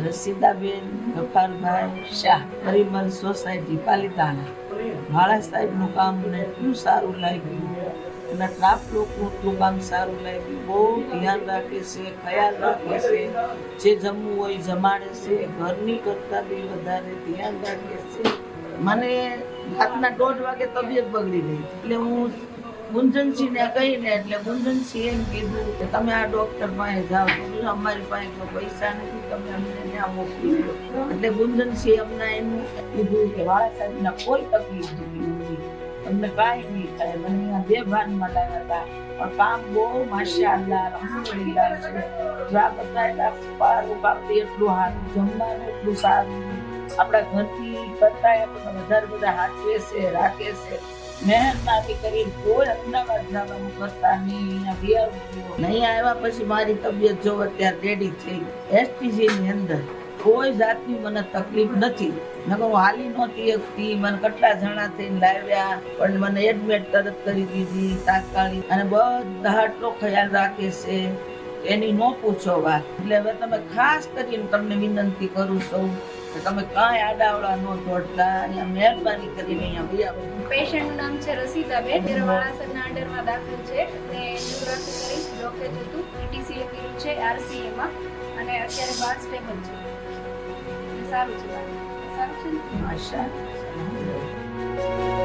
રસીદાબેન Gafarbhai Shah, Parimal society Palitana. વાળા સાહેબનું કામ મને એટલું સારું લાગ્યું અને સ્ટાફ લોકોનું એટલું કામ સારું લાગ્યું. બહુ ધ્યાન રાખે છે, ખ્યાલ રાખે છે, જે જમવું હોય જમાડે છે, ઘરની કરતાં બી વધારે ધ્યાન રાખે છે. મને રાતના 1:30 વાગે તબિયત બગડી ગઈ એટલે હું ગુંજનસિંહને કહીને એટલે ગુંજનસિંહે એમ કીધું કે તમે આ ડૉક્ટર પાસે જાઓ. અમારી પાસે તો પૈસા નથી, તમે અમને ત્યાં મોકલી દો. એટલે ગુંજનસિંહે અમને એનું કીધું કે વાળા સાહેબના કોઈ તકલીફ નથી, તમને કાંઈ નહીં થાય. મને અહીંયા બેભાનમાં લાવ્યા હતા પણ કામ બહુ માશાઅલ્લાહ અલ્હમ્દુલિલ્લાહ છે. આ બધા પારું કાપી એટલું સારું, જમવાનું એટલું સારું, આપણા ઘરથી કરતા આપણને વધારે બધા હાચવે છે, રાખે છે. મહેરબાની કરી કોઈ અમદાવાદ જવાનું કરતા નહીં. અહીંયા આવ્યા પછી મારી તબિયત જો અત્યારે રેડી થઈ. એસટીસી ની અંદર કોઈ જાતની મને તકલીફ નથી. નકર હું હાલી નહોતી એકથી. મને કેટલા જણા થઈને લાવ્યા પણ મને એડમિટ તરત કરી દીધી તાત્કાલિક. અને બધા આટલો ખ્યાલ રાખે છે એની ન પૂછો વાત. એટલે હવે તમે ખાસ કરીને તમને વિનંતી કરું છું કે તમે કાંઈ આડાવડા ન દોડતા. અહીંયા મહેરબાની કરીને અહીંયા ભાઈ પેશન્ટનું નામ છે રસીદાબેન, વાળા સાહેબના અંડરમાં દાખલ છે અને એન્જિયોગ્રાફી કરી ડોક્ટરે જોતું ઈટીસી કર્યું છે આરસીએમાં અને અત્યારે 12 સ્ટેબલ છે. સારું છે, સારું છે ને? માશાઅલ્લાહ.